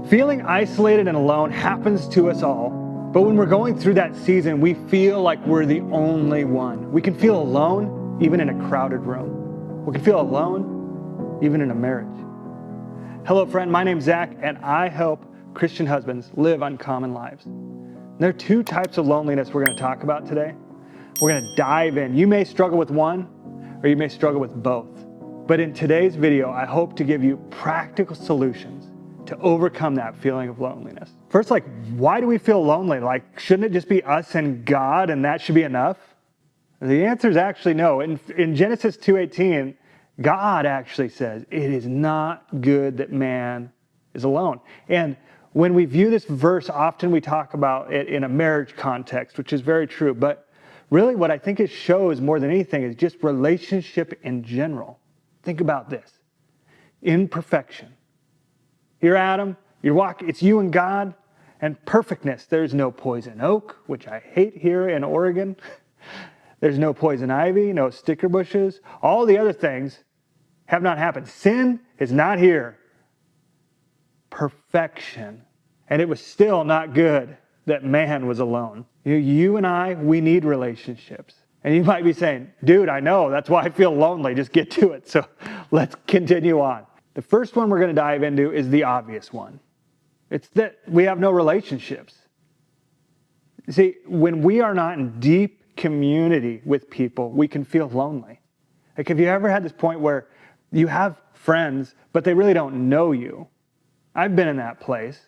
Feeling isolated and alone happens to us all, but when we're going through that season, we feel like we're the only one. We can feel alone even in a crowded room. We can feel alone even in a marriage. Hello, friend. My name's Zach, and I help Christian husbands live uncommon lives. There are two types of loneliness we're going to talk about today. We're going to dive in. You may struggle with one, or you may struggle with both. But in today's video, I hope to give you practical solutions to overcome that feeling of loneliness. First, why do we feel lonely? Shouldn't it just be us and God and that should be enough? The answer is actually no. In Genesis 2:18, God actually says, it is not good that man is alone. And when we view this verse, often we talk about it in a marriage context, which is very true. But really what I think it shows more than anything is just relationship in general. Think about this. Imperfection. You're Adam, it's you and God, and perfectness. There's no poison oak, which I hate here in Oregon. There's no poison ivy, no sticker bushes. All the other things have not happened. Sin is not here. Perfection. And it was still not good that man was alone. You and I, we need relationships. And you might be saying, dude, I know, that's why I feel lonely. Just get to it. So let's continue on. The first one we're going to dive into is the obvious one. It's that we have no relationships. See, when we are not in deep community with people, we can feel lonely. Have you ever had this point where you have friends, but they really don't know you? I've been in that place.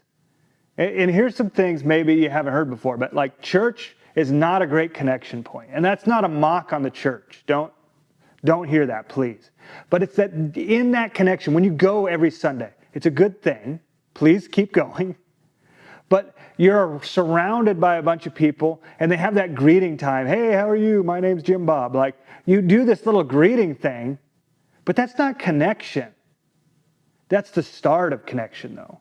And here's some things maybe you haven't heard before, but church is not a great connection point. And that's not a mock on the church. Don't hear that, please. But it's that in that connection, when you go every Sunday, it's a good thing. Please keep going. But you're surrounded by a bunch of people, and they have that greeting time. Hey, how are you? My name's Jim Bob. You do this little greeting thing, but that's not connection. That's the start of connection, though.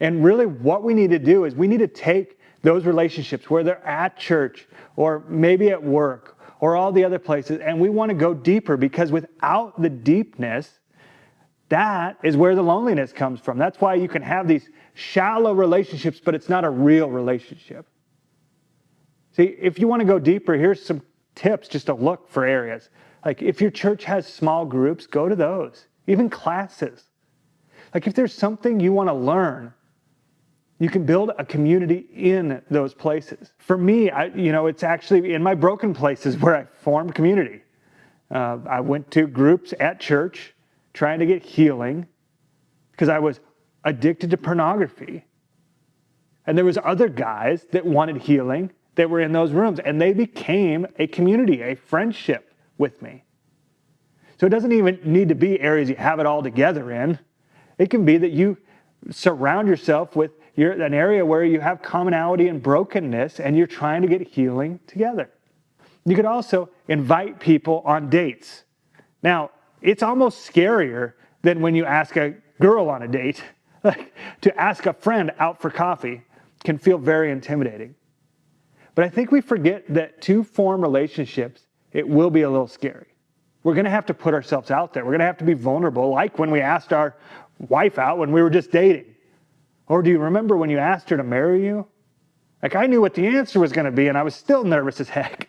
And really what we need to do is we need to take those relationships, where they're at church or maybe at work, or all the other places, and we want to go deeper, because without the deepness, that is where the loneliness comes from. That's why you can have these shallow relationships, but it's not a real relationship. See, if you want to go deeper, here's some tips just to look for areas. If your church has small groups, go to those, even classes. If there's something you want to learn, you can build a community in those places. For me, it's actually in my broken places where I formed community. I went to groups at church trying to get healing because I was addicted to pornography. And there was other guys that wanted healing that were in those rooms, and they became a community, a friendship with me. So it doesn't even need to be areas you have it all together in. It can be that you surround yourself with an area where you have commonality and brokenness, and you're trying to get healing together. You could also invite people on dates. Now, it's almost scarier than when you ask a girl on a date. To ask a friend out for coffee can feel very intimidating. But I think we forget that to form relationships, it will be a little scary. We're going to have to put ourselves out there. We're going to have to be vulnerable, like when we asked our wife out when we were just dating. Or do you remember when you asked her to marry you? I knew what the answer was going to be, and I was still nervous as heck,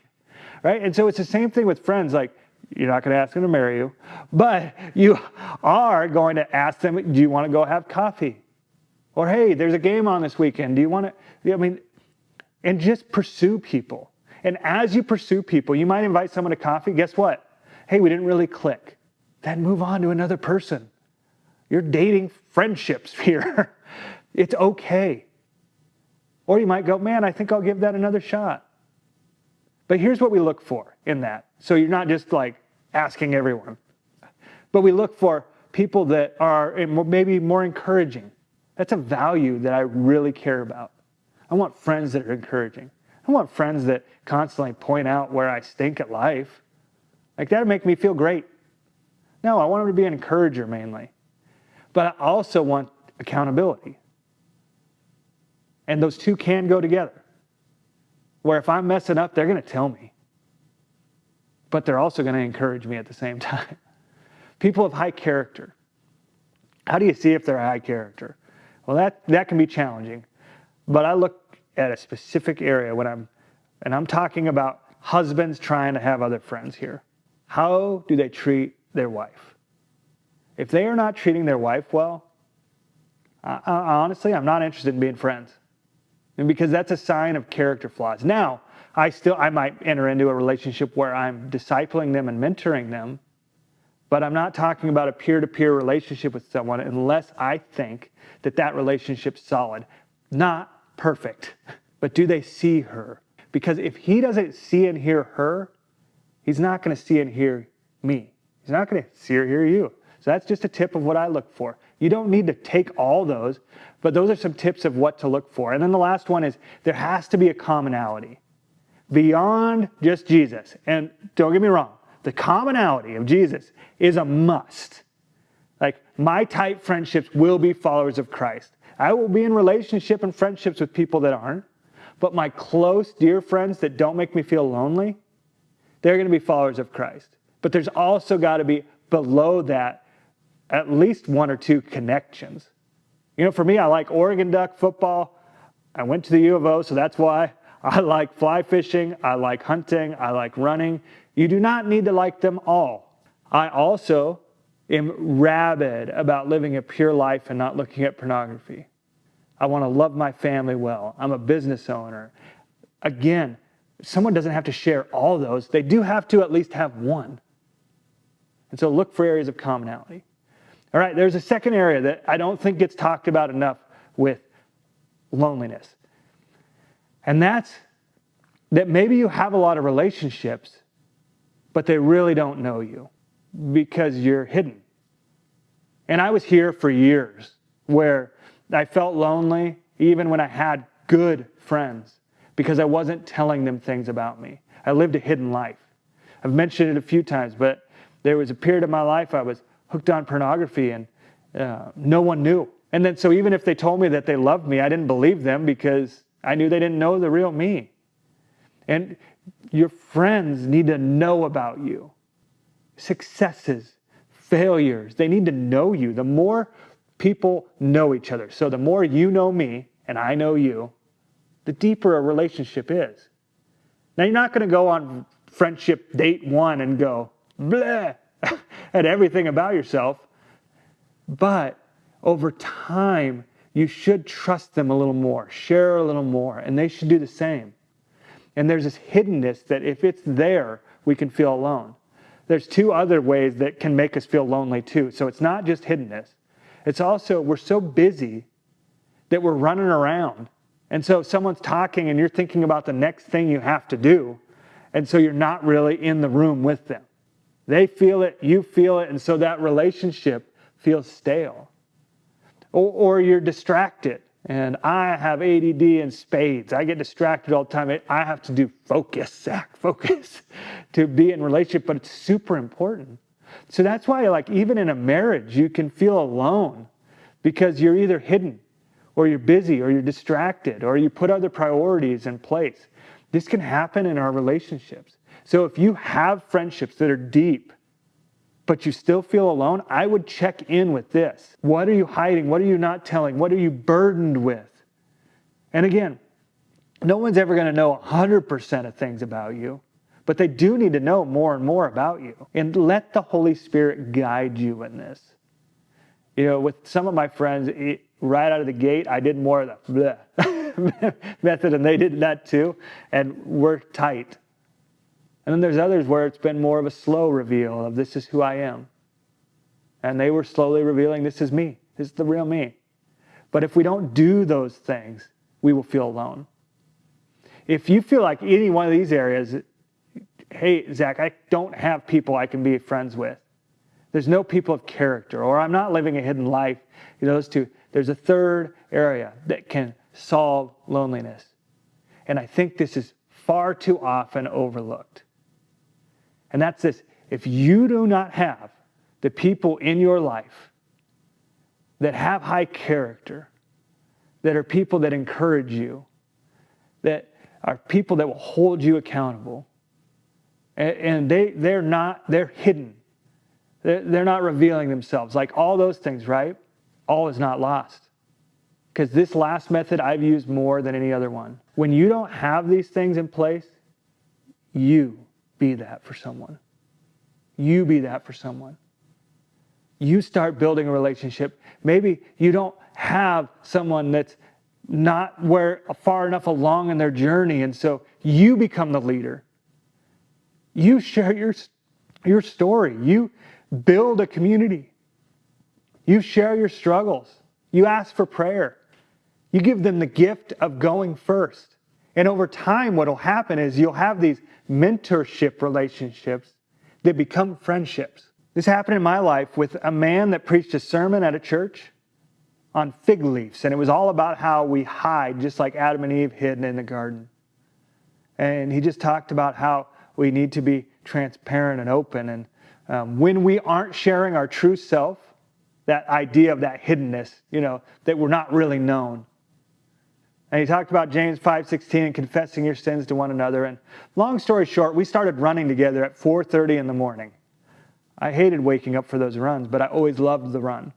right? And so it's the same thing with friends. You're not going to ask them to marry you, but you are going to ask them, do you want to go have coffee? Or, hey, there's a game on this weekend. Do you want to, and just pursue people. And as you pursue people, you might invite someone to coffee. Guess what? Hey, we didn't really click. Then move on to another person. You're dating friendships here. It's okay. Or you might go, man, I think I'll give that another shot. But here's what we look for in that. So you're not just asking everyone. But we look for people that are maybe more encouraging. That's a value that I really care about. I want friends that are encouraging. I want friends that constantly point out where I stink at life. That'll make me feel great. No, I want them to be an encourager mainly. But I also want accountability. And those two can go together. Where if I'm messing up, they're going to tell me. But they're also going to encourage me at the same time. People of high character. How do you see if they're high character? Well, that can be challenging. But I look at a specific area and I'm talking about husbands trying to have other friends here. How do they treat their wife? If they are not treating their wife well, honestly, I'm not interested in being friends. And because that's a sign of character flaws. Now, I might enter into a relationship where I'm discipling them and mentoring them, but I'm not talking about a peer-to-peer relationship with someone unless I think that relationship's solid. Not perfect, but do they see her? Because if he doesn't see and hear her, he's not going to see and hear me. He's not going to see or hear you. So that's just a tip of what I look for. You don't need to take all those, but those are some tips of what to look for. And then the last one is there has to be a commonality beyond just Jesus. And don't get me wrong, the commonality of Jesus is a must. Like, my tight friendships will be followers of Christ. I will be in relationship and friendships with people that aren't, but my close, dear friends that don't make me feel lonely, they're going to be followers of Christ. But there's also got to be below that at least one or two connections. You know, for me, I like Oregon Duck football. I went to the U of O, so that's why. I like fly fishing. I like hunting. I like running. You do not need to like them all. I also am rabid about living a pure life and not looking at pornography. I want to love my family well. I'm a business owner. Again, someone doesn't have to share all those. They do have to at least have one. And so look for areas of commonality. All right, there's a second area that I don't think gets talked about enough with loneliness. And that's that maybe you have a lot of relationships, but they really don't know you because you're hidden. And I was here for years where I felt lonely even when I had good friends because I wasn't telling them things about me. I lived a hidden life. I've mentioned it a few times, but there was a period of my life I was hooked on pornography and no one knew. And then so even if they told me that they loved me, I didn't believe them because I knew they didn't know the real me. And your friends need to know about you. Successes, failures, they need to know you. The more people know each other, so the more you know me and I know you, the deeper a relationship is. Now, you're not going to go on friendship date one and go, bleh, at everything about yourself. But over time, you should trust them a little more, share a little more, and they should do the same. And there's this hiddenness that if it's there, we can feel alone. There's two other ways that can make us feel lonely too. So it's not just hiddenness. It's also we're so busy that we're running around. And so if someone's talking and you're thinking about the next thing you have to do, and so you're not really in the room with them. They feel it, you feel it, and so that relationship feels stale. Or you're distracted. And I have ADD in spades. I get distracted all the time. I have to do focus to be in relationship, but it's super important. So that's why, like, even in a marriage, you can feel alone because you're either hidden or you're busy or you're distracted or you put other priorities in place. This can happen in our relationships. So if you have friendships that are deep, but you still feel alone, I would check in with this. What are you hiding? What are you not telling? What are you burdened with? And again, no one's ever going to know 100% of things about you, but they do need to know more and more about you. And let the Holy Spirit guide you in this. You know, with some of my friends, right out of the gate, I did more of the bleh method, and they did that too, and we're tight. And then there's others where it's been more of a slow reveal of this is who I am. And they were slowly revealing this is me. This is the real me. But if we don't do those things, we will feel alone. If you feel like any one of these areas, hey, Zach, I don't have people I can be friends with. There's no people of character, or I'm not living a hidden life. You know, those two. There's a third area that can solve loneliness. And I think this is far too often overlooked. And that's this. If you do not have the people in your life that have high character, that are people that encourage you, that are people that will hold you accountable, and they're hidden. They're not revealing themselves. Like all those things, right? All is not lost. because this last method I've used more than any other one. When you don't have these things in place, you be that for someone. You be that for someone. You start building a relationship. Maybe you don't have someone that's not far enough along in their journey, and so you become the leader. You share your story. You build a community. You share your struggles. You ask for prayer. You give them the gift of going first. And over time, what will happen is you'll have these mentorship relationships that become friendships. This happened in my life with a man that preached a sermon at a church on fig leaves. And it was all about how we hide, just like Adam and Eve hid in the garden. And he just talked about how we need to be transparent and open. And when we aren't sharing our true self, that idea of that hiddenness, that we're not really known. And he talked about James 5:16 and confessing your sins to one another. And long story short, we started running together at 4:30 in the morning. I hated waking up for those runs, but I always loved the run.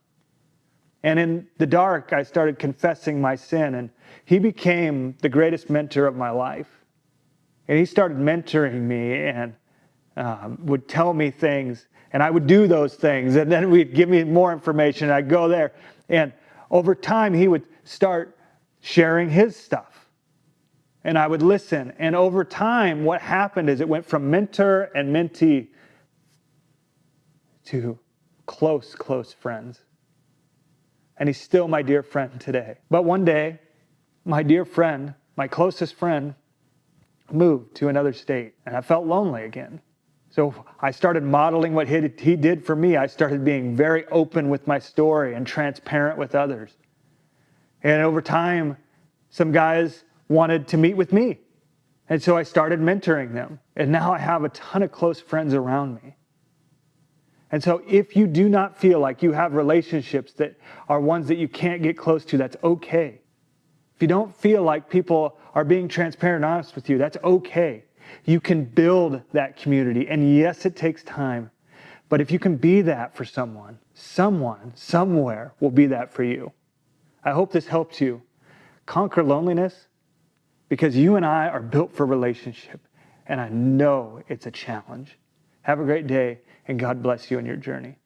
And in the dark, I started confessing my sin, and he became the greatest mentor of my life. And he started mentoring me and would tell me things, and I would do those things, and then he'd give me more information, and I'd go there. And over time, he would start sharing his stuff, and I would listen. And over time, what happened is it went from mentor and mentee to close, close friends. And he's still my dear friend today. But one day, my dear friend, my closest friend, moved to another state, and I felt lonely again. So I started modeling what he did for me. I started being very open with my story and transparent with others. And over time, some guys wanted to meet with me. And so I started mentoring them. And now I have a ton of close friends around me. And so if you do not feel like you have relationships that are ones that you can't get close to, that's okay. If you don't feel like people are being transparent and honest with you, that's okay. You can build that community. And yes, it takes time. But if you can be that for someone, somewhere will be that for you. I hope this helps you conquer loneliness, because you and I are built for relationship. And I know it's a challenge. Have a great day, and God bless you in your journey.